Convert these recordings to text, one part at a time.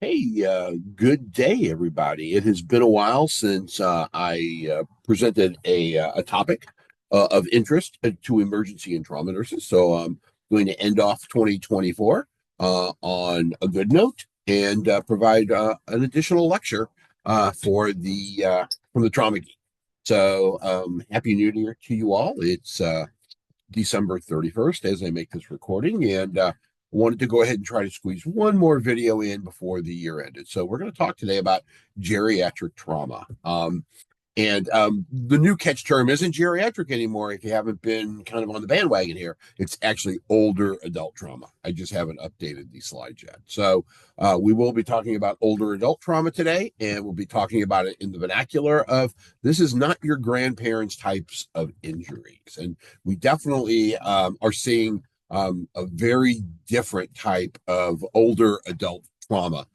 Hey, good day, everybody. It has been a while since I presented a topic of interest to emergency and trauma nurses. So I'm going to end off 2024 on a good note and provide an additional lecture for the from the Trauma Geek. So Happy New Year to you all. It's December 31st as I make this recording, and wanted to go ahead and try to squeeze one more video in before the year ended. So we're going to talk today about geriatric trauma. The new catch term isn't geriatric anymore. If you haven't been kind of on the bandwagon here, it's actually older adult trauma. I just haven't updated these slides yet. So we will be talking about older adult trauma today, and we'll be talking about it in the vernacular of this is not your grandparents' types of injuries. And we definitely are seeing a very different type of older adult trauma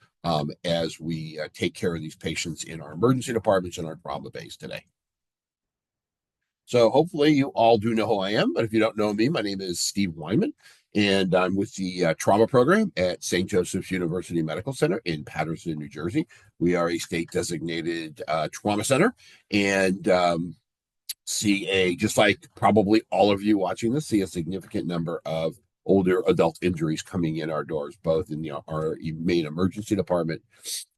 as we take care of these patients in our emergency departments and our trauma base today. So hopefully you all do know who I am, but if you don't know me, my name is Steve Weinman, and I'm with the trauma program at St. Joseph's University Medical Center in Paterson, New Jersey. We are a state designated trauma center, and just like probably all of you watching this, see a significant number of older adult injuries coming in our doors, both in our main emergency department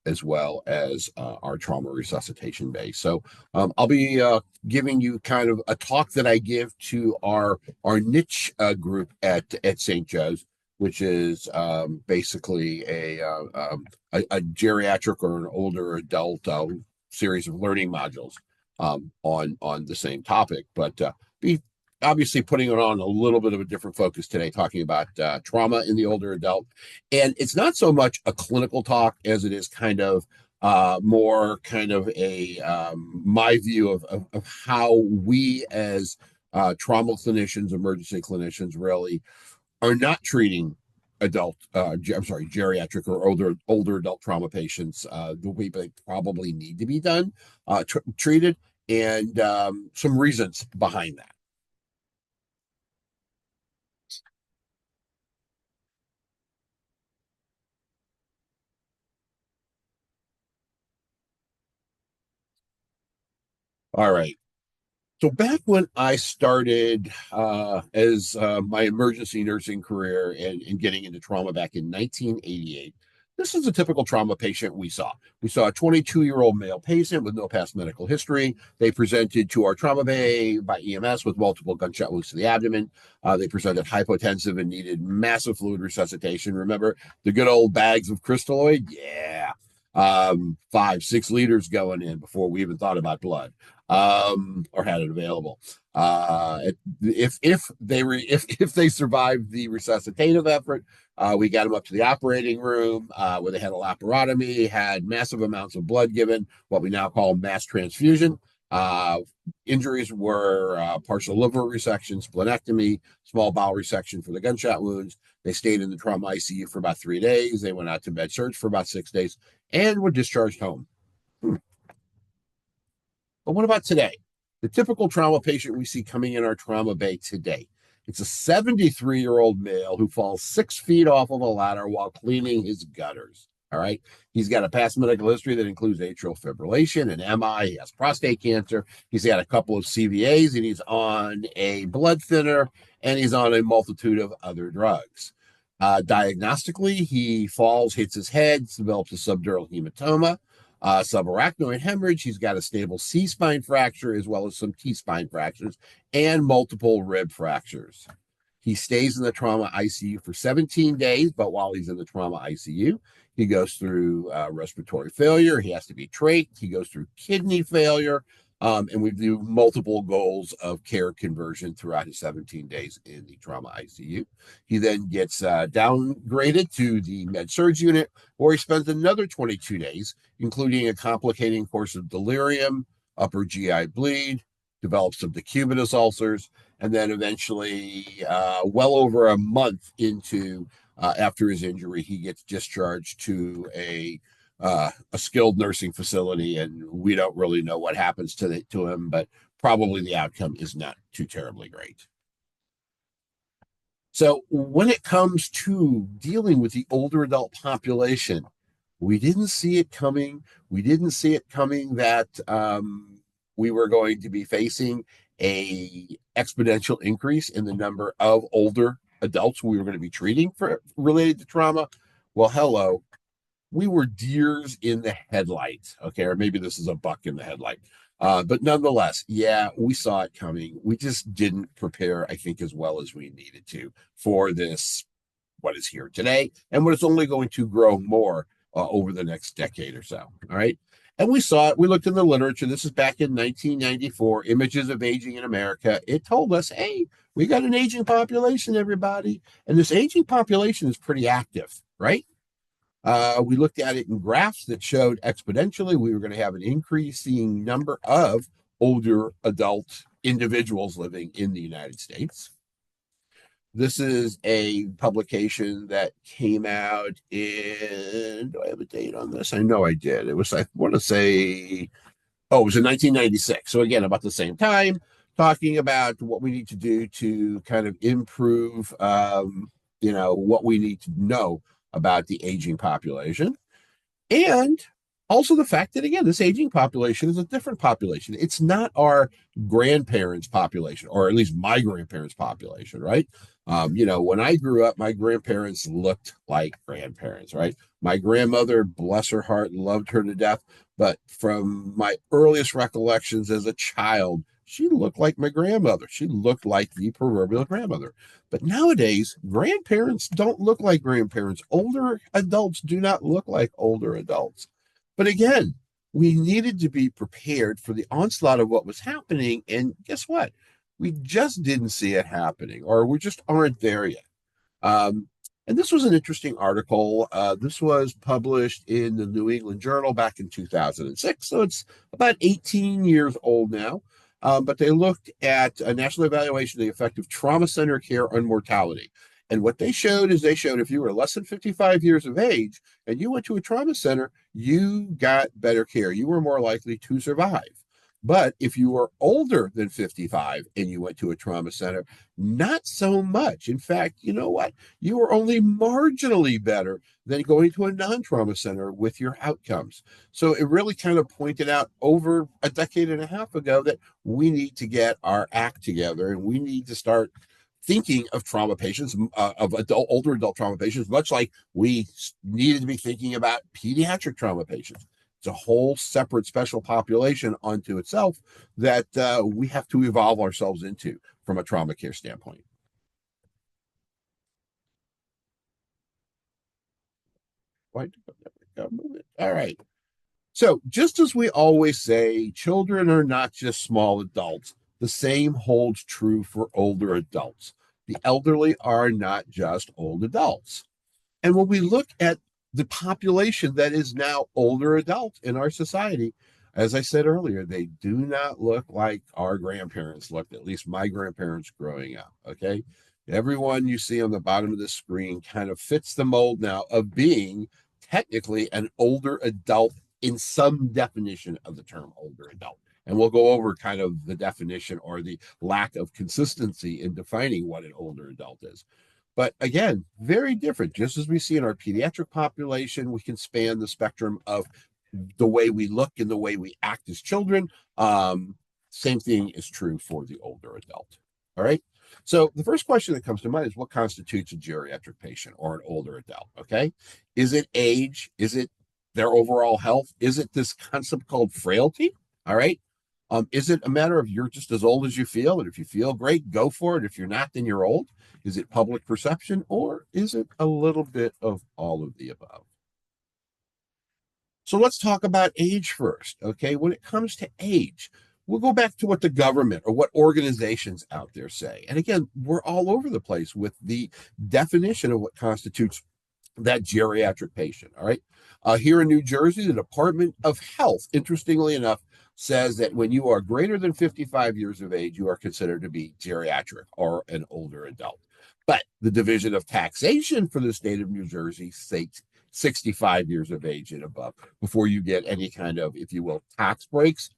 as well as our trauma resuscitation base. So I'll be giving you kind of a talk that I give to our niche group at St. Joe's, which is basically a geriatric or an older adult series of learning modules on the same topic, but be obviously putting it on a little bit of a different focus today, talking about trauma in the older adult. And it's not so much a clinical talk as it is kind of more kind of a my view of how we as trauma clinicians, emergency clinicians really are not treating geriatric or older adult trauma patients the way they probably need to be done, treated, and some reasons behind that. All right. So back when I started as my emergency nursing career and getting into trauma back in 1988, this is a typical trauma patient we saw. We saw a 22-year-old male patient with no past medical history. They presented to our trauma bay by EMS with multiple gunshot wounds to the abdomen. They presented hypotensive and needed massive fluid resuscitation. Remember the good old bags of crystalloid? Yeah. 5, 6 liters going in before we even thought about blood or had it available. If they survived the resuscitative effort, we got them up to the operating room where they had a laparotomy, had massive amounts of blood given, what we now call mass transfusion. Uh, Injuries were partial liver resection, splenectomy, small bowel resection for the gunshot wounds. They stayed in the trauma ICU for about 3 days. They went out to med surg for about 6 days and were discharged home. But what about today? The typical trauma patient we see coming in our trauma bay today. It's a 73-year-old male who falls 6 feet off of a ladder while cleaning his gutters. All right. He's got a past medical history that includes atrial fibrillation and MI. He has prostate cancer. He's got a couple of CVAs, and he's on a blood thinner, and he's on a multitude of other drugs. Diagnostically, he falls, hits his head, develops a subdural hematoma, subarachnoid hemorrhage. He's got a stable C spine fracture as well as some T spine fractures and multiple rib fractures. He stays in the trauma ICU for 17 days, but while he's in the trauma ICU, he goes through respiratory failure. He has to be trached. He goes through kidney failure. And we do multiple goals of care conversion throughout his 17 days in the trauma ICU. He then gets downgraded to the med surg unit, where he spends another 22 days, including a complicating course of delirium, upper GI bleed, develops some decubitus ulcers, and then eventually, well over a month into after his injury, he gets discharged to a skilled nursing facility, and we don't really know what happens to him, but probably the outcome is not too terribly great. So when it comes to dealing with the older adult population, We didn't see it coming. We didn't see it coming that we were going to be facing a exponential increase in the number of older adults we were going to be treating for related to trauma. Well, hello, we were deers in the headlights. Okay, or maybe this is a buck in the headlight. But nonetheless, yeah, we saw it coming. We just didn't prepare, I think, as well as we needed to for this, what is here today, and what is only going to grow more over the next decade or so. All right. And we saw it. We looked in the literature. This is back in 1994, Images of Aging in America. It told us, hey, we got an aging population, everybody. And this aging population is pretty active, right? We looked at it in graphs that showed exponentially we were going to have an increasing number of older adult individuals living in the United States. This is a publication that came out in, do I have a date on this? I know I did. It was, I want to say, oh, it was in 1996. So again, about the same time, talking about what we need to do to kind of improve, what we need to know about the aging population. And also the fact that, again, this aging population is a different population. It's not our grandparents' population, or at least my grandparents' population, right? When I grew up, my grandparents looked like grandparents, right? My grandmother, bless her heart, loved her to death. But from my earliest recollections as a child, she looked like my grandmother. She looked like the proverbial grandmother. But nowadays, grandparents don't look like grandparents. Older adults do not look like older adults. But again, we needed to be prepared for the onslaught of what was happening. And guess what? We just didn't see it happening, or we just aren't there yet. And this was an interesting article. This was published in the New England Journal back in 2006. So it's about 18 years old now. But they looked at a national evaluation of the effect of trauma center care on mortality. And what they showed is they showed if you were less than 55 years of age and you went to a trauma center, you got better care. You were more likely to survive. But if you were older than 55 and you went to a trauma center, not so much. In fact, you know what? You were only marginally better than going to a non-trauma center with your outcomes. So it really kind of pointed out over a decade and a half ago that we need to get our act together and we need to start thinking of trauma patients, of older adult trauma patients, much like we needed to be thinking about pediatric trauma patients. It's a whole separate special population unto itself that we have to evolve ourselves into from a trauma care standpoint. All right. So just as we always say, children are not just small adults, the same holds true for older adults. The elderly are not just old adults. And when we look at the population that is now older adults in our society, as I said earlier, they do not look like our grandparents looked, at least my grandparents growing up. Okay. Everyone you see on the bottom of the screen kind of fits the mold now of being technically an older adult in some definition of the term older adult. And we'll go over kind of the definition or the lack of consistency in defining what an older adult is. But again, very different. Just as we see in our pediatric population, we can span the spectrum of the way we look and the way we act as children. Same thing is true for the older adult. All right. So the first question that comes to mind is what constitutes a geriatric patient or an older adult? Okay. Is it age? Is it their overall health? Is it this concept called frailty? All right. Is it a matter of you're just as old as you feel, and if you feel great, go for it. If you're not, then you're old. Is it public perception, or is it a little bit of all of the above? So let's talk about age first. Okay, when it comes to age, we'll go back to what the government or what organizations out there say. And again, we're all over the place with the definition of what constitutes that geriatric patient. All right. Here in New Jersey, the Department of Health, interestingly enough, says that when you are greater than 55 years of age, you are considered to be geriatric or an older adult. But the Division of Taxation for the state of New Jersey states 65 years of age and above before you get any kind of, if you will, tax breaks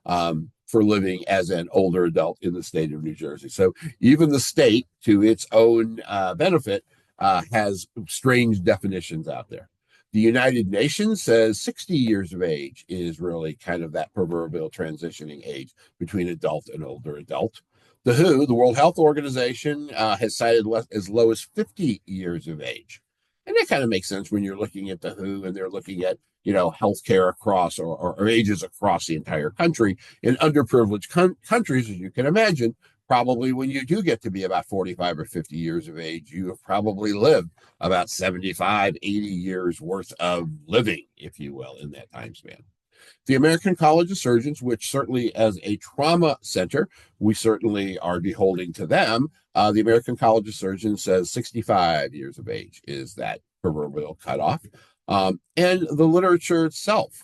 for living as an older adult in the state of New Jersey. So even the state, to its own benefit, has strange definitions out there. The United Nations says 60 years of age is really kind of that proverbial transitioning age between adult and older adult. The WHO, the World Health Organization, has cited as low as 50 years of age. And that kind of makes sense when you're looking at the WHO and they're looking at, healthcare across or ages across the entire country. In underprivileged countries, as you can imagine, probably when you do get to be about 45 or 50 years of age, you have probably lived about 75, 80 years worth of living, if you will, in that time span. The American College of Surgeons, which certainly as a trauma center, we certainly are beholding to them. The American College of Surgeons says 65 years of age is that proverbial cutoff. And the literature itself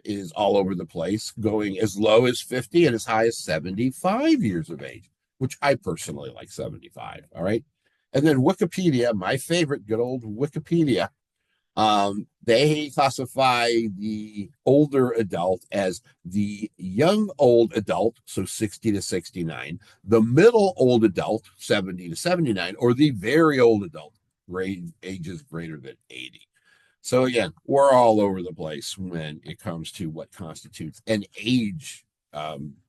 is all over the place, going as low as 50 and as high as 75 years of age, which I personally like 75. All right. And then Wikipedia, my favorite, good old Wikipedia, they classify the older adult as the young old adult, so 60 to 69, the middle old adult, 70 to 79, or the very old adult, ages greater than 80. So again, we're all over the place when it comes to what constitutes an age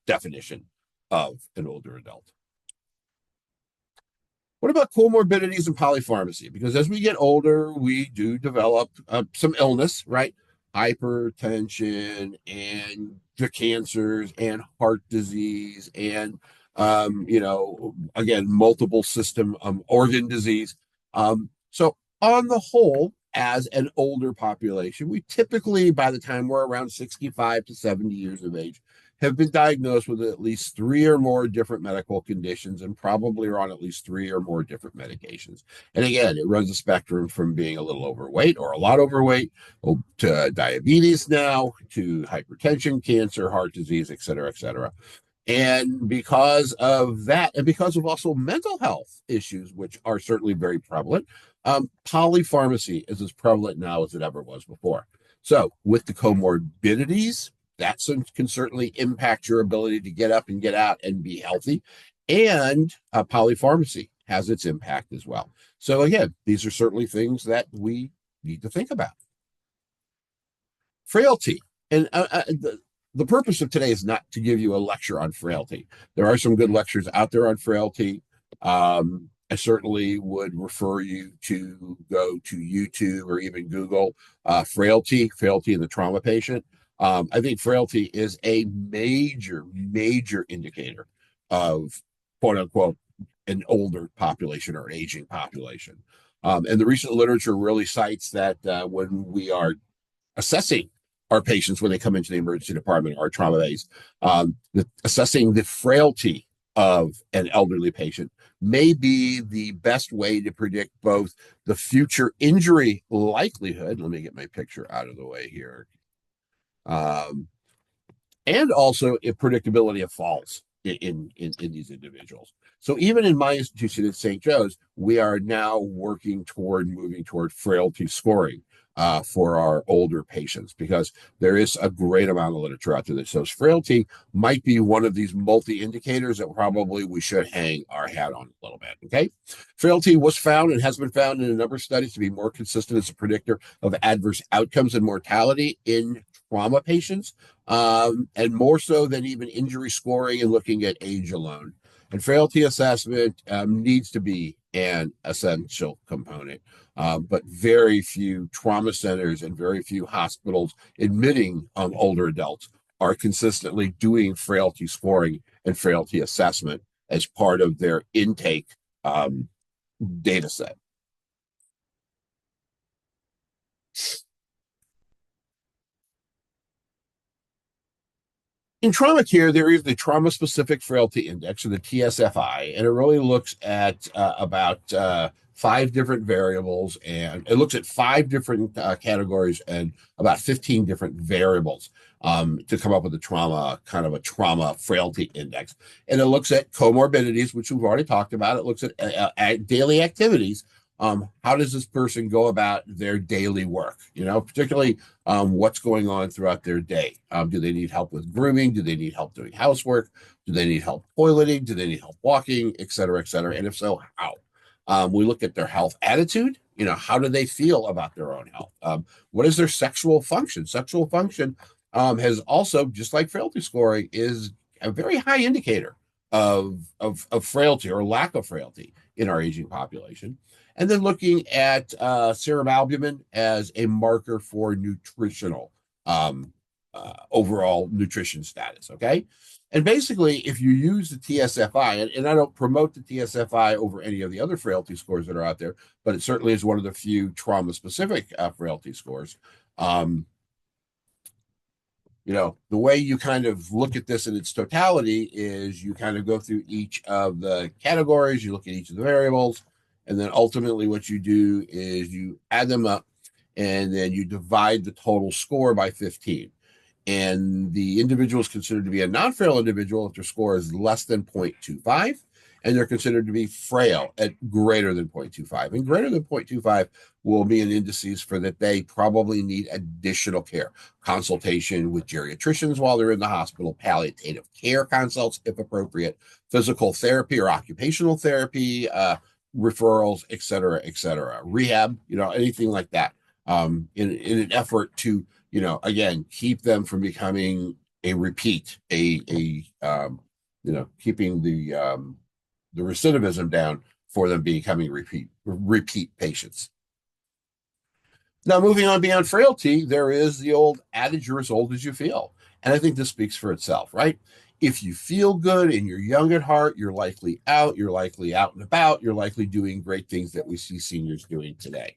definition of an older adult. What about comorbidities and polypharmacy? Because as we get older, we do develop some illness, right? Hypertension and the cancers and heart disease and, again, multiple system organ disease. So on the whole, as an older population, we typically, by the time we're around 65 to 70 years of age, have been diagnosed with at least 3 or more different medical conditions and probably are on at least 3 or more different medications. And again, it runs a spectrum from being a little overweight or a lot overweight to diabetes now, to hypertension, cancer, heart disease, et cetera, et cetera. And because of that, and because of also mental health issues, which are certainly very prevalent, polypharmacy is as prevalent now as it ever was before. So with the comorbidities, that can certainly impact your ability to get up and get out and be healthy. And polypharmacy has its impact as well. So again, these are certainly things that we need to think about. Frailty. And the purpose of today is not to give you a lecture on frailty. There are some good lectures out there on frailty. I certainly would refer you to go to YouTube or even Google frailty in the trauma patient. I think frailty is a major, major indicator of, quote unquote, an older population or an aging population. And the recent literature really cites that when we are assessing our patients when they come into the emergency department, our trauma base, assessing the frailty of an elderly patient may be the best way to predict both the future injury likelihood. Let me get my picture out of the way here. And also a predictability of falls in these individuals. So even in my institution at St. Joe's, we are now moving toward frailty scoring for our older patients, because there is a great amount of literature out there that shows frailty might be one of these multi-indicators that probably we should hang our hat on a little bit, okay? Frailty was found and has been found in a number of studies to be more consistent as a predictor of adverse outcomes and mortality in trauma patients, and more so than even injury scoring and looking at age alone. And frailty assessment needs to be an essential component. But very few trauma centers and very few hospitals admitting older adults are consistently doing frailty scoring and frailty assessment as part of their intake data set. In trauma care, there is the Trauma Specific Frailty Index, or the TSFI, and it really looks at about 5 different variables, and it looks at 5 different categories and about 15 different variables to come up with a trauma frailty index. And it looks at comorbidities, which we've already talked about. It looks at daily activities. How does this person go about their daily work? Particularly what's going on throughout their day. Do they need help with grooming? Do they need help doing housework? Do they need help toileting? Do they need help walking, et cetera, et cetera? And if so, how? We look at their health attitude. How do they feel about their own health? What is their sexual function? Sexual function has also, just like frailty scoring, is a very high indicator of frailty or lack of frailty in our aging population. And then looking at serum albumin as a marker for nutritional overall nutrition status. Okay. And basically, if you use the TSFI, and I don't promote the TSFI over any of the other frailty scores that are out there, but it certainly is one of the few trauma specific frailty scores. The way you kind of look at this in its totality is you kind of go through each of the categories, you look at each of the variables, and then ultimately what you do is you add them up and then you divide the total score by 15. And the individual is considered to be a non-frail individual if their score is less than 0.25, and they're considered to be frail at greater than 0.25. And greater than 0.25 will be in indices for that they probably need additional care, consultation with geriatricians while they're in the hospital, palliative care consults if appropriate, physical therapy or occupational therapy, referrals, et cetera, rehab, anything like that, in an effort to again, keep them from becoming a repeat, keeping the recidivism down for them becoming repeat patients. Now, moving on beyond frailty, there is the old adage, you're as old as you feel. And I think this speaks for itself, right? If you feel good and you're young at heart, you're likely out and about, you're likely doing great things that we see seniors doing today.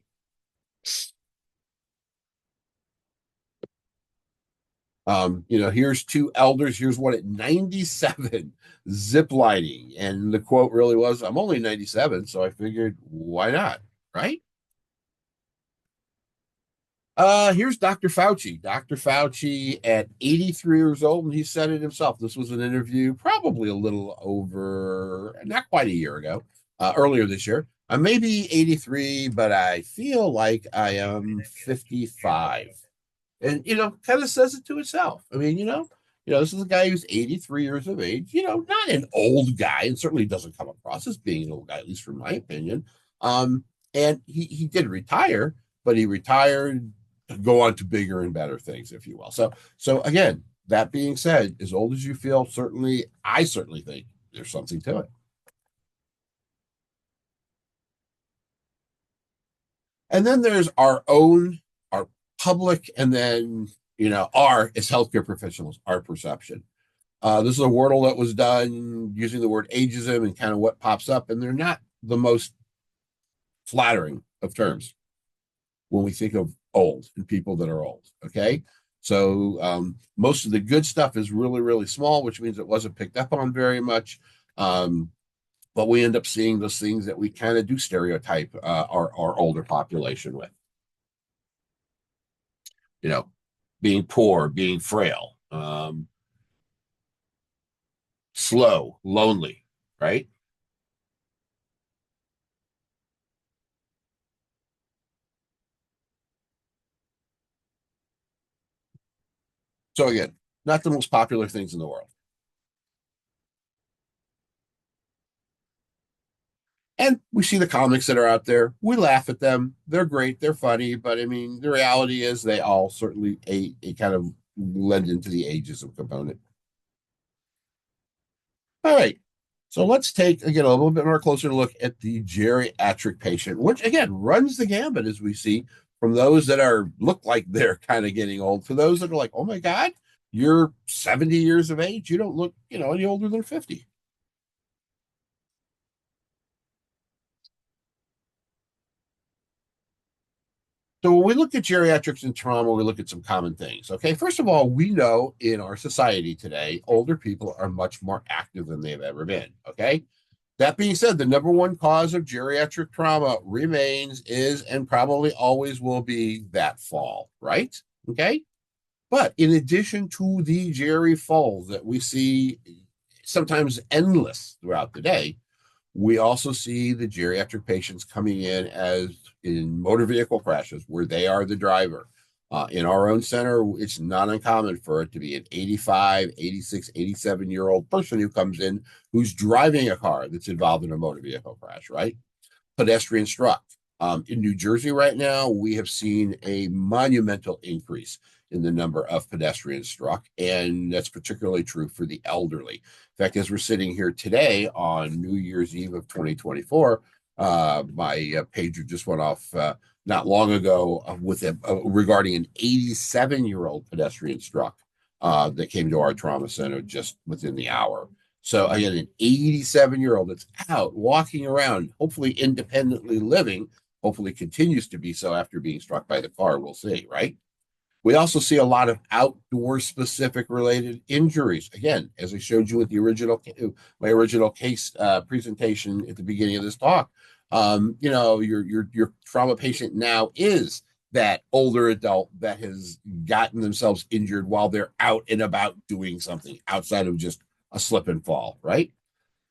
Here's two elders. Here's one at 97 zip lining. And the quote really was, I'm only 97, so I figured, why not? Right? Here's Dr. Fauci. Dr. Fauci at 83 years old, and he said it himself. This was an interview probably a little over, not quite a year ago, earlier this year. I may be 83, but I feel like I am 55. And kind of says it to itself. I mean, this is a guy who's 83 years of age, not an old guy, and certainly doesn't come across as being an old guy, at least from my opinion. And he did retire, but he retired to go on to bigger and better things, if you will. So again, that being said, as old as you feel, I certainly think there's something to it. And then there's our public, and then our as healthcare professionals, our perception. This is a wordle that was done using the word ageism and kind of what pops up, and they're not the most flattering of terms when we think of old and people that are old. Okay, so most of the good stuff is really, really small, which means it wasn't picked up on very much. But we end up seeing those things that we kind of do stereotype our older population with. Being poor, being frail, slow, lonely, right? So again, not the most popular things in the world. And we see the comics that are out there. We laugh at them. They're great. They're funny. But I mean, the reality is they all certainly a kind of lend into the ageism component. All right. So let's take, again, a little bit more closer look at the geriatric patient, which, again, runs the gambit, as we see, from those that look like they're kind of getting old to those that are like, oh, my God, you're 70 years of age. You don't look, any older than 50. So when we look at geriatrics and trauma, we look at some common things. Okay, first of all, we know in our society today, older people are much more active than they've ever been. Okay, that being said, the number one cause of geriatric trauma remains, is, and probably always will be that fall, right? Okay, but in addition to the Jerry falls that we see sometimes endless throughout the day, we also see the geriatric patients coming in as in motor vehicle crashes where they are the driver. In our own center, it's not uncommon for it to be an 85, 86, 87-year-old person who comes in who's driving a car that's involved in a motor vehicle crash, right? Pedestrian struck. In New Jersey right now, we have seen a monumental increase in the number of pedestrians struck, and that's particularly true for the elderly. In fact, as we're sitting here today on New Year's Eve of 2024, my pager just went off not long ago with regarding an 87-year-old pedestrian struck that came to our trauma center just within the hour. So again, an 87-year-old that's out walking around, hopefully independently living, hopefully continues to be so after being struck by the car. We'll see, right? We also see a lot of outdoor specific related injuries. Again, as I showed you with the my original case presentation at the beginning of this talk, your trauma patient now is that older adult that has gotten themselves injured while they're out and about doing something outside of just a slip and fall, right?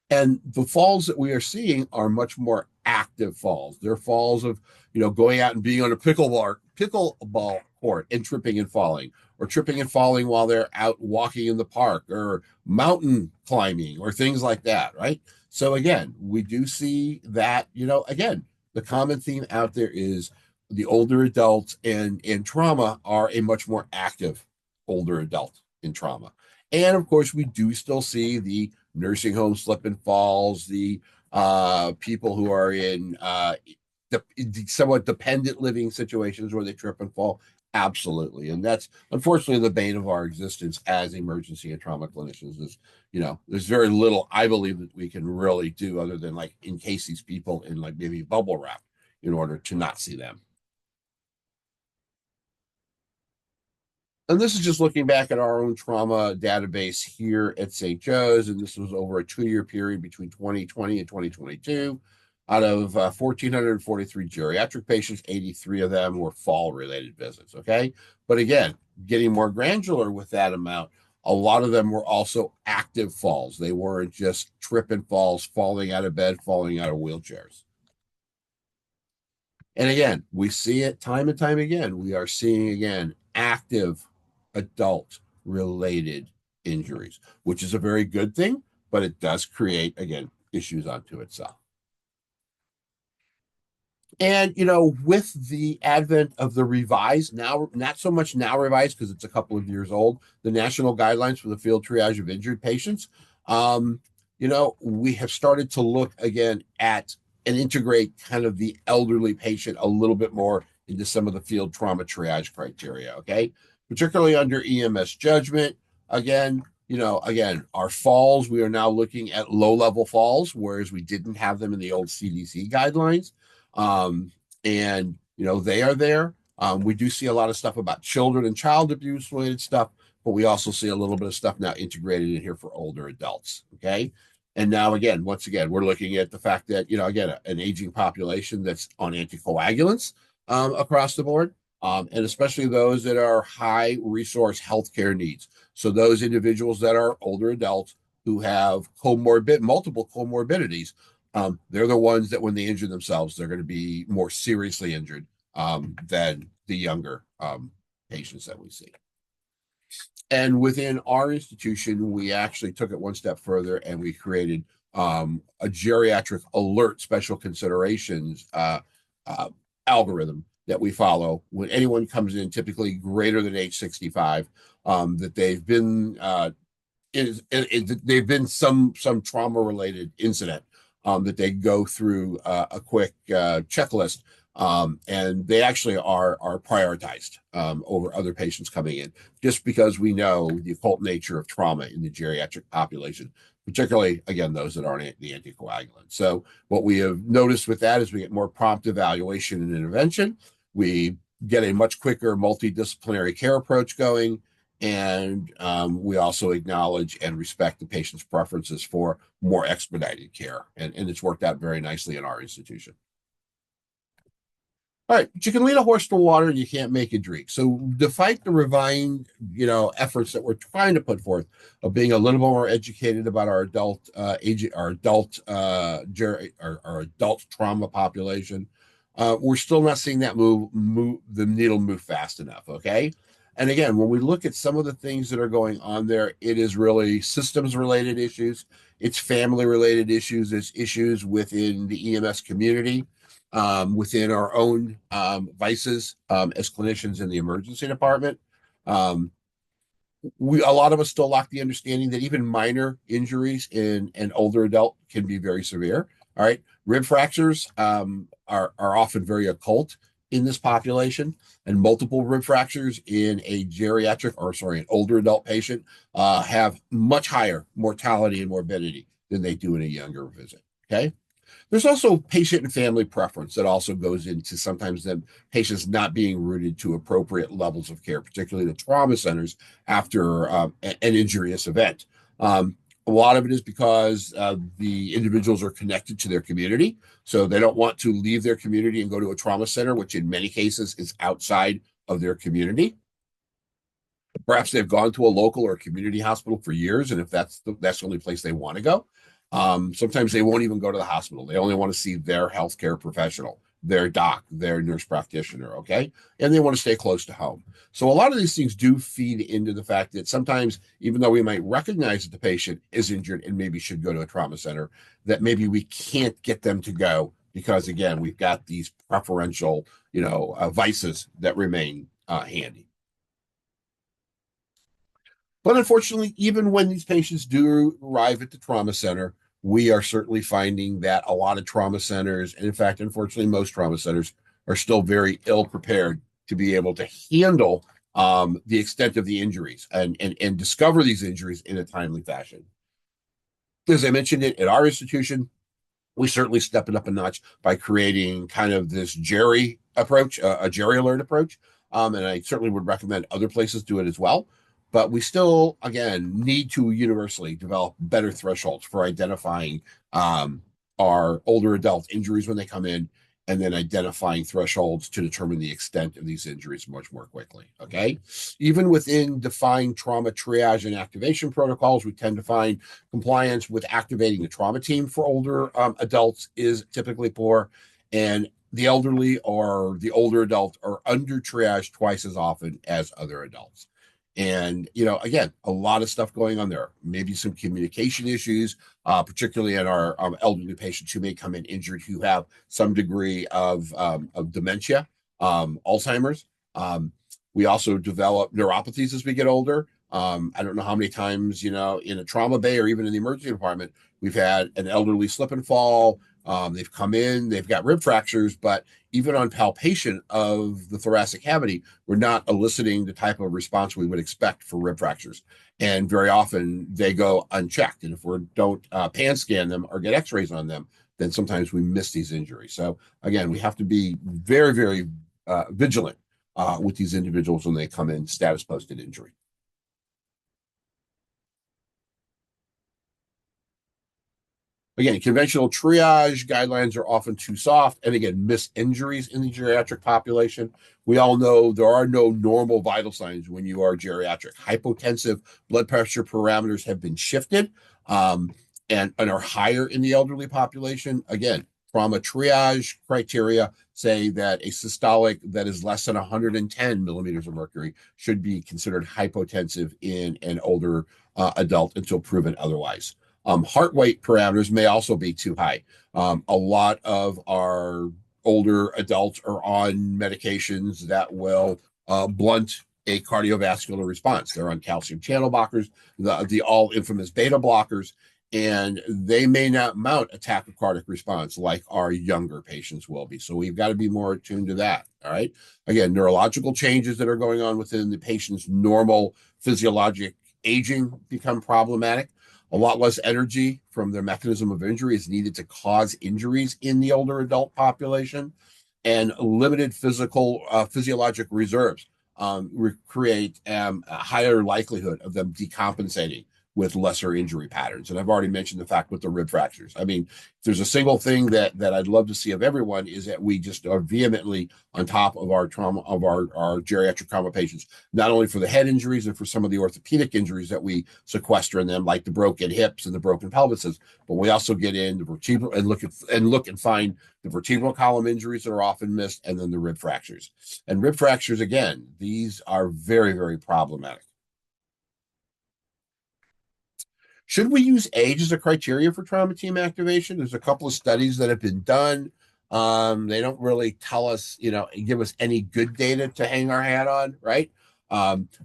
And the falls that we are seeing are much more active falls. They're falls of, going out and being on a pickleball court and tripping and falling, or tripping and falling while they're out walking in the park, or mountain climbing, or things like that, right? So again, we do see that, again, the common theme out there is the older adults and trauma are a much more active older adult in trauma. And of course, we do still see the nursing home slip and falls, the people who are in somewhat dependent living situations where they trip and fall. Absolutely. And that's unfortunately the bane of our existence as emergency and trauma clinicians is, there's very little I believe that we can really do other than like encase these people in like maybe bubble wrap in order to not see them. And this is just looking back at our own trauma database here at St. Joe's, and this was over a 2-year period between 2020 and 2022. Out of 1,443 geriatric patients, 83 of them were fall-related visits, okay? But again, getting more granular with that amount, a lot of them were also active falls. They weren't just trip and falls, falling out of bed, falling out of wheelchairs. And again, we see it time and time again. We are seeing, again, active adult related injuries, which is a very good thing, but it does create, again, issues unto itself. And, with the advent of the revised, now, not so much now revised because it's a couple of years old, the national guidelines for the field triage of injured patients, we have started to look again at and integrate kind of the elderly patient a little bit more into some of the field trauma triage criteria, okay? Particularly under EMS judgment. Again, our falls, we are now looking at low-level falls, whereas we didn't have them in the old CDC guidelines. And they are there. We do see a lot of stuff about children and child abuse related stuff, but we also see a little bit of stuff now integrated in here for older adults. Okay. And now, again, once again, we're looking at the fact that, again, an aging population that's on anticoagulants across the board, and especially those that are high resource healthcare needs. So those individuals that are older adults who have multiple comorbidities, they're the ones that when they injure themselves, they're going to be more seriously injured than the younger patients that we see. And within our institution, we actually took it one step further and we created a geriatric alert special considerations algorithm that we follow when anyone comes in, typically greater than age 65, that they've been some trauma related incident, that they go through a quick checklist, and they actually are prioritized over other patients coming in, just because we know the occult nature of trauma in the geriatric population, particularly, again, those that aren't the anticoagulant. So what we have noticed with that is we get more prompt evaluation and intervention. We get a much quicker multidisciplinary care approach going. And we also acknowledge and respect the patient's preferences for more expedited care. And it's worked out very nicely in our institution. All right, but you can lead a horse to water and you can't make it drink. So despite the refined, efforts that we're trying to put forth of being a little more educated about our adult trauma population, we're still not seeing that the needle move fast enough, okay? And again, when we look at some of the things that are going on there, it is really systems related issues. It's family related issues. It's issues within the EMS community. within our own vices as clinicians in the emergency department. Um, a lot of us still lack the understanding that even minor injuries in an older adult can be very severe. All right, rib fractures are often very occult in this population, and multiple rib fractures in a geriatric, or sorry, an older adult patient have much higher mortality and morbidity than they do in a younger visit. Okay. There's also patient and family preference that also goes into sometimes the patients not being rooted to appropriate levels of care, particularly the trauma centers after an injurious event. A lot of it is because the individuals are connected to their community. So they don't want to leave their community and go to a trauma center, which in many cases is outside of their community. Perhaps they've gone to a local or a community hospital for years, and if that's the only place they want to go, sometimes they won't even go to the hospital. They only want to see their healthcare professional, their doc, their nurse practitioner, okay? And they want to stay close to home. So a lot of these things do feed into the fact that sometimes, even though we might recognize that the patient is injured and maybe should go to a trauma center, that maybe we can't get them to go because, again, we've got these preferential, vices that remain handy. But unfortunately, even when these patients do arrive at the trauma center, we are certainly finding that a lot of trauma centers, and in fact, unfortunately, most trauma centers are still very ill prepared to be able to handle the extent of the injuries and discover these injuries in a timely fashion. As I mentioned it at our institution, we certainly step it up a notch by creating kind of this Jerry approach, a Jerry alert approach. And I certainly would recommend other places do it as well. But we still, again, need to universally develop better thresholds for identifying our older adult injuries when they come in, and then identifying thresholds to determine the extent of these injuries much more quickly. Okay. Even within defined trauma triage and activation protocols, we tend to find compliance with activating the trauma team for older adults is typically poor. And the elderly or the older adult are under triage twice as often as other adults. And, again, a lot of stuff going on there. Maybe some communication issues, particularly in our elderly patients who may come in injured, who have some degree of dementia, Alzheimer's. We also develop neuropathies as we get older. I don't know how many times, in a trauma bay or even in the emergency department, we've had an elderly slip and fall. They've come in, they've got rib fractures, but even on palpation of the thoracic cavity, we're not eliciting the type of response we would expect for rib fractures. And very often they go unchecked. And if we don't pan scan them or get x-rays on them, then sometimes we miss these injuries. So again, we have to be very, very vigilant with these individuals when they come in status posted injury. Again, conventional triage guidelines are often too soft and again, miss injuries in the geriatric population. We all know there are no normal vital signs when you are geriatric. Hypotensive blood pressure parameters have been shifted and are higher in the elderly population. Again, trauma triage criteria say that a systolic that is less than 110 millimeters of mercury should be considered hypotensive in an older adult until proven otherwise. Heart rate parameters may also be too high. A lot of our older adults are on medications that will blunt a cardiovascular response. They're on calcium channel blockers, the all infamous beta blockers, and they may not mount a tachycardic response like our younger patients will be. So we've got to be more attuned to that. All right. Again, neurological changes that are going on within the patient's normal physiologic aging become problematic. A lot less energy from their mechanism of injury is needed to cause injuries in the older adult population, and limited physiologic reserves create a higher likelihood of them decompensating with lesser injury patterns. And I've already mentioned the fact with the rib fractures. I mean, if there's a single thing that I'd love to see of everyone is that we just are vehemently on top of our trauma, of our geriatric trauma patients, not only for the head injuries and for some of the orthopedic injuries that we sequester in them, like the broken hips and the broken pelvises, but we also get in the vertebral and look and find the vertebral column injuries that are often missed, and then the rib fractures. And rib fractures, again, these are very, very problematic. Should we use age as a criteria for trauma team activation? There's a couple of studies that have been done. They don't really tell us, give us any good data to hang our hat on, right?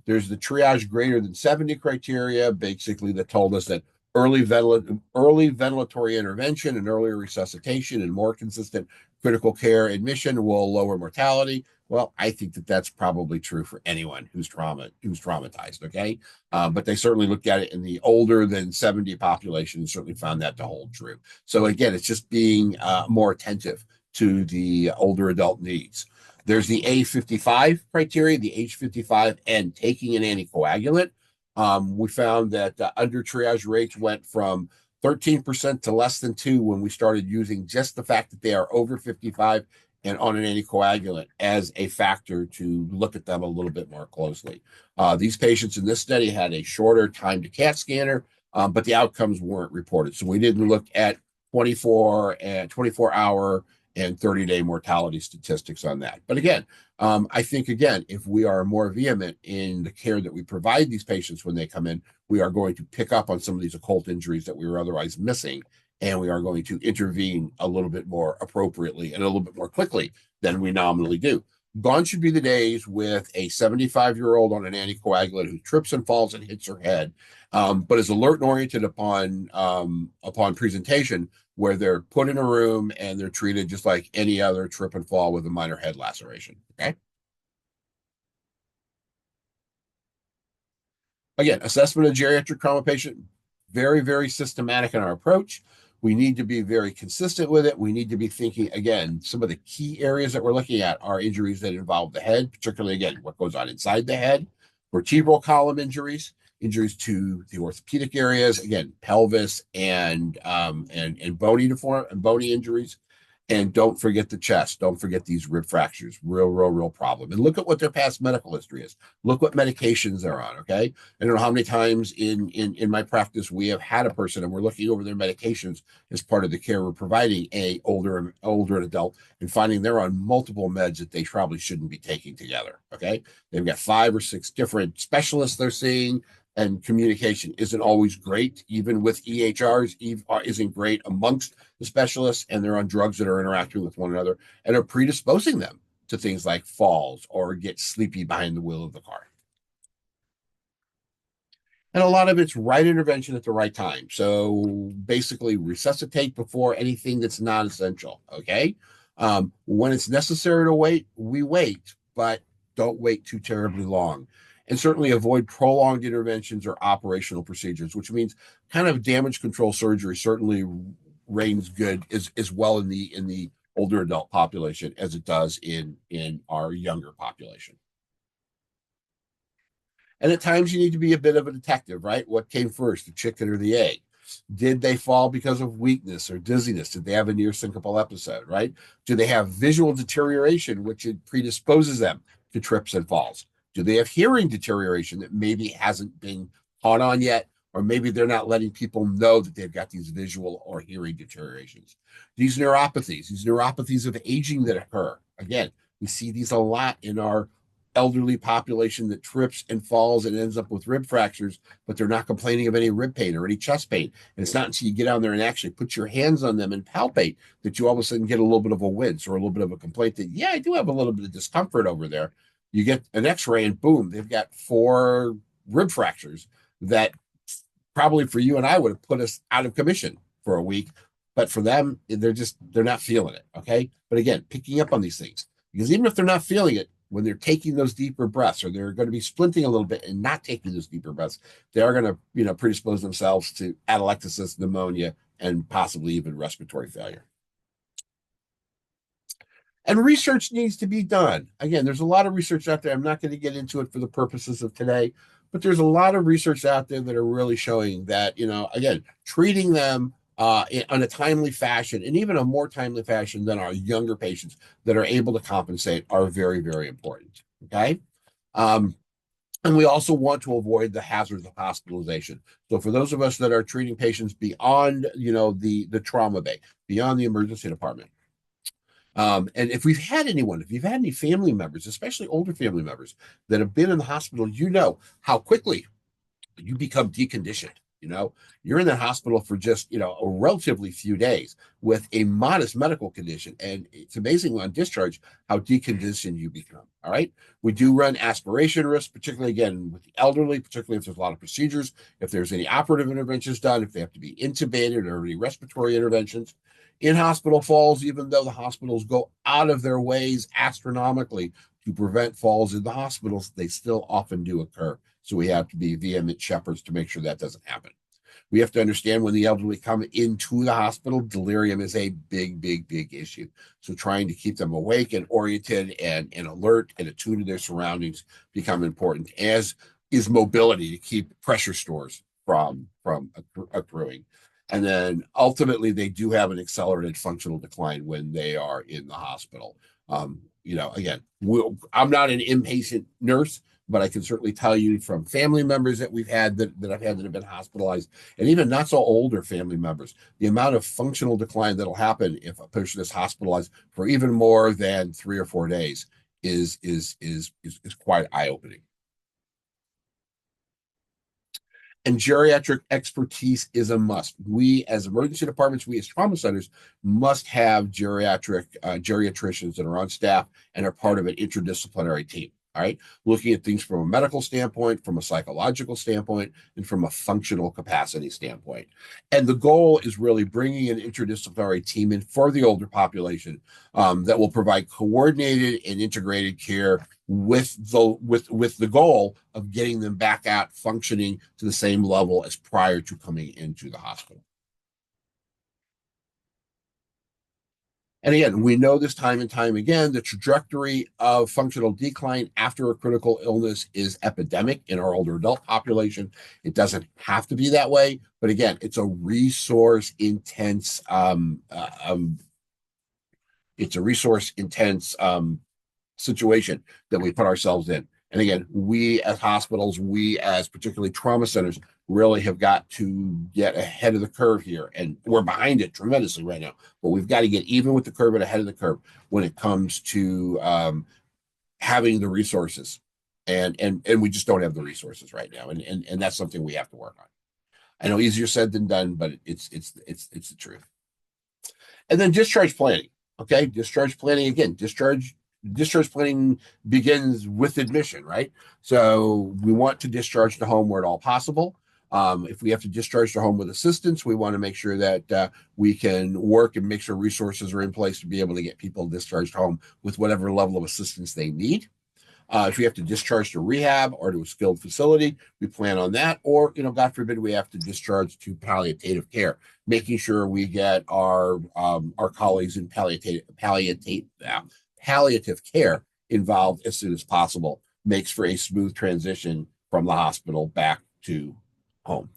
There's the triage greater than 70 criteria, basically, that told us that early ventilatory intervention and earlier resuscitation and more consistent critical care admission will lower mortality. Well, I think that that's probably true for anyone who's traumatized. Okay, but they certainly looked at it in the older than 70 population and certainly found that to hold true. So again, it's just being more attentive to the older adult needs. There's the A55 criteria, the age 55, and taking an anticoagulant. We found that under triage rates went from 13% to less than 2 when we started using just the fact that they are over 55 and on an anticoagulant as a factor to look at them a little bit more closely. These patients in this study had a shorter time to CAT scanner, but the outcomes weren't reported. So we didn't look at 24-hour and 30-day mortality statistics on that. But again, I think, again, if we are more vehement in the care that we provide these patients when they come in, we are going to pick up on some of these occult injuries that we were otherwise missing, and we are going to intervene a little bit more appropriately and a little bit more quickly than we nominally do. Gone should be the days with a 75-year-old on an anticoagulant who trips and falls and hits her head, but is alert and oriented upon presentation, where they're put in a room and they're treated just like any other trip and fall with a minor head laceration. Okay. Again, assessment of geriatric trauma patient, very, very systematic in our approach. We need to be very consistent with it. We need to be thinking, again, some of the key areas that we're looking at are injuries that involve the head, particularly, again, what goes on inside the head, vertebral column injuries, injuries to the orthopedic areas, again, pelvis and bony injuries. And don't forget the chest. Don't forget these rib fractures. Real problem. And look at what their past medical history is. Look what medications they're on. Okay. I don't know how many times in my practice we have had a person and we're looking over their medications as part of the care we're providing a older adult and finding they're on multiple meds that they probably shouldn't be taking together. Okay. They've got 5 or 6 different specialists they're seeing, and communication isn't always great, even with EHRs, isn't great amongst the specialists, and they're on drugs that are interacting with one another and are predisposing them to things like falls or get sleepy behind the wheel of the car. And a lot of it's right intervention at the right time. So basically, resuscitate before anything that's not essential. Okay. When it's necessary to wait, we wait, but don't wait too terribly long. And certainly avoid prolonged interventions or operational procedures, which means kind of damage control surgery certainly reigns good as well in the older adult population as it does in our younger population. And at times you need to be a bit of a detective, right? What came first, the chicken or the egg? Did they fall because of weakness or dizziness? Did they have a near syncopal episode, right? Do they have visual deterioration, which it predisposes them to trips and falls? Do they have hearing deterioration that maybe hasn't been caught on yet? Or maybe they're not letting people know that they've got these visual or hearing deteriorations. These neuropathies of aging that occur. Again, we see these a lot in our elderly population that trips and falls and ends up with rib fractures, but they're not complaining of any rib pain or any chest pain. And it's not until you get down there and actually put your hands on them and palpate that you all of a sudden get a little bit of a wince or a little bit of a complaint that, yeah, I do have a little bit of discomfort over there. You get an x-ray and boom, they've got 4 rib fractures that probably for you and I would have put us out of commission for a week. But for them, they're not feeling it. Okay. But again, picking up on these things, because even if they're not feeling it, when they're taking those deeper breaths, or they're going to be splinting a little bit and not taking those deeper breaths, they are going to, predispose themselves to atelectasis, pneumonia, and possibly even respiratory failure. And research needs to be done. Again, there's a lot of research out there. I'm not going to get into it for the purposes of today, but there's a lot of research out there that are really showing that, again, treating them in a timely fashion, and even a more timely fashion than our younger patients that are able to compensate, are very, very important. Okay. And we also want to avoid the hazards of hospitalization. So for those of us that are treating patients beyond, the trauma bay, beyond the emergency department, and if you've had any family members, especially older family members that have been in the hospital, how quickly you become deconditioned. You know, you're in the hospital for just, a relatively few days with a modest medical condition. And it's amazing on discharge how deconditioned you become. All right. We do run aspiration risks, particularly again with the elderly, particularly if there's a lot of procedures, if there's any operative interventions done, if they have to be intubated or any respiratory interventions. In hospital falls, even though the hospitals go out of their ways astronomically to prevent falls in the hospitals, they still often do occur. So we have to be vehement shepherds to make sure that doesn't happen. We have to understand when the elderly come into the hospital, delirium is a big, big, big issue. So trying to keep them awake and oriented and alert and attuned to their surroundings become important, as is mobility to keep pressure stores from accruing. And then ultimately, they do have an accelerated functional decline when they are in the hospital. Again, I'm not an inpatient nurse, but I can certainly tell you from family members that we've had that I've had that have been hospitalized, and even not so older family members, the amount of functional decline that'll happen if a person is hospitalized for even more than 3 or 4 days is quite eye-opening. And geriatric expertise is a must. We, as emergency departments, we as trauma centers, must have geriatricians that are on staff and are part of an interdisciplinary team. All right, looking at things from a medical standpoint, from a psychological standpoint, and from a functional capacity standpoint. And the goal is really bringing an interdisciplinary team in for the older population that will provide coordinated and integrated care with the goal of getting them back out functioning to the same level as prior to coming into the hospital. And again, we know this time and time again, the trajectory of functional decline after a critical illness is epidemic in our older adult population. It doesn't have to be that way, but again, it's a resource intense situation that we put ourselves in. And again, we as hospitals, we as particularly trauma centers, really have got to get ahead of the curve here. And we're behind it tremendously right now, but we've got to get even with the curve and ahead of the curve when it comes to having the resources. And we just don't have the resources right now. And that's something we have to work on. I know easier said than done, but it's the truth. And then discharge planning. Okay, discharge planning again. Discharge planning begins with admission, right? So we want to discharge to home where at all possible. If we have to discharge to home with assistance, we want to make sure that we can work and make sure resources are in place to be able to get people discharged home with whatever level of assistance they need. If we have to discharge to rehab or to a skilled facility, we plan on that. Or, God forbid, we have to discharge to palliative care, making sure we get our colleagues in palliative care involved as soon as possible, makes for a smooth transition from the hospital back to home.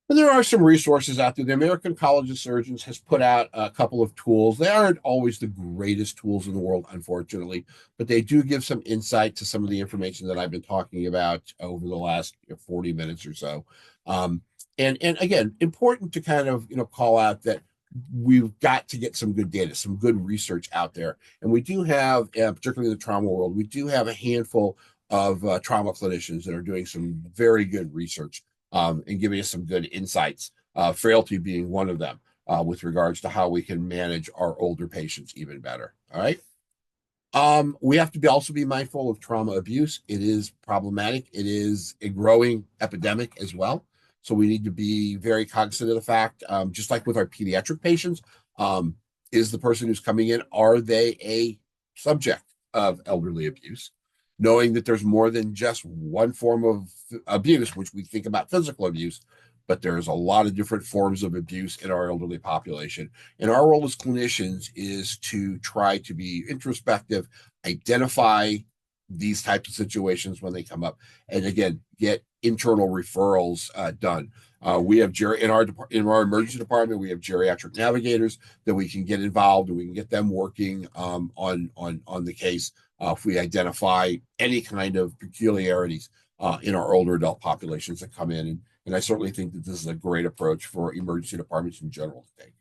And there are some resources out there. The American College of Surgeons has put out a couple of tools. They aren't always the greatest tools in the world, unfortunately, but they do give some insight to some of the information that I've been talking about over the last 40 minutes or so. And again, important to kind of call out that we've got to get some good data, some good research out there. And we do have, particularly in the trauma world, we do have a handful of trauma clinicians that are doing some very good research and giving us some good insights, frailty being one of them, with regards to how we can manage our older patients even better. All right. We have to also be mindful of trauma abuse. It is problematic. It is a growing epidemic as well. So we need to be very cognizant of the fact, just like with our pediatric patients, is the person who's coming in, are they a subject of elderly abuse? Knowing that there's more than just one form of abuse, which we think about physical abuse, but there's a lot of different forms of abuse in our elderly population. And our role as clinicians is to try to be introspective, identify these types of situations when they come up, and again, get internal referrals done. We have in our emergency department, we have geriatric navigators that we can get involved, and we can get them working on the case if we identify any kind of peculiarities in our older adult populations that come in. And I certainly think that this is a great approach for emergency departments in general to take.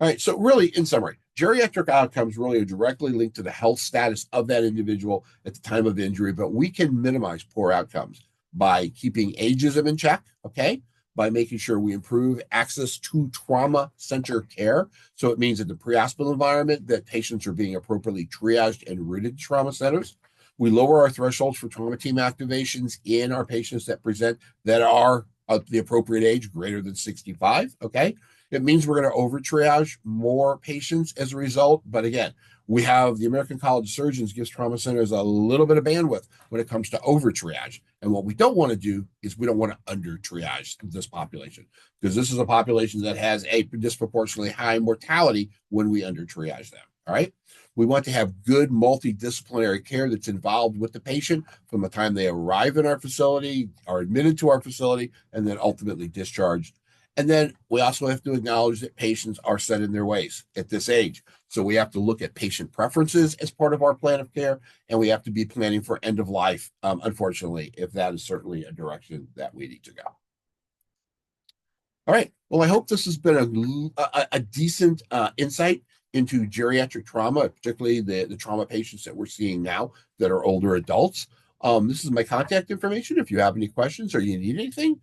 All right. So really, in summary, geriatric outcomes really are directly linked to the health status of that individual at the time of injury, but we can minimize poor outcomes by keeping ageism in check, okay? By making sure we improve access to trauma center care. So it means in the pre-hospital environment that patients are being appropriately triaged and routed to trauma centers. We lower our thresholds for trauma team activations in our patients that present that are of the appropriate age, greater than 65, okay? It means we're going to over triage more patients as a result. But again, we have the American College of Surgeons gives trauma centers a little bit of bandwidth when it comes to over triage. And what we don't want to do is we don't want to under triage this population, because this is a population that has a disproportionately high mortality when we under triage them. All right. We want to have good multidisciplinary care that's involved with the patient from the time they arrive in our facility, are admitted to our facility, and then ultimately discharged. And then we also have to acknowledge that patients are set in their ways at this age. So we have to look at patient preferences as part of our plan of care, and we have to be planning for end of life, unfortunately, if that is certainly a direction that we need to go. All right. Well, I hope this has been a decent insight into geriatric trauma, particularly the trauma patients that we're seeing now that are older adults. This is my contact information. If you have any questions or you need anything,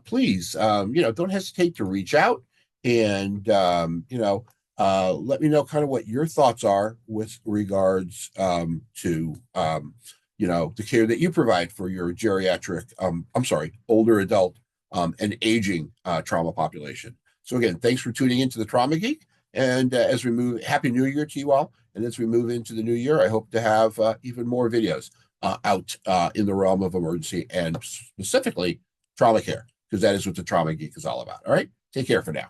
please, don't hesitate to reach out and, let me know kind of what your thoughts are with regards to, the care that you provide for your geriatric, older adult and aging trauma population. So again, thanks for tuning into the Trauma Geek. And as we move, Happy New Year to you all. And as we move into the new year, I hope to have even more videos out in the realm of emergency and specifically trauma care, because that is what the Trauma Geek is all about. All right. Take care for now.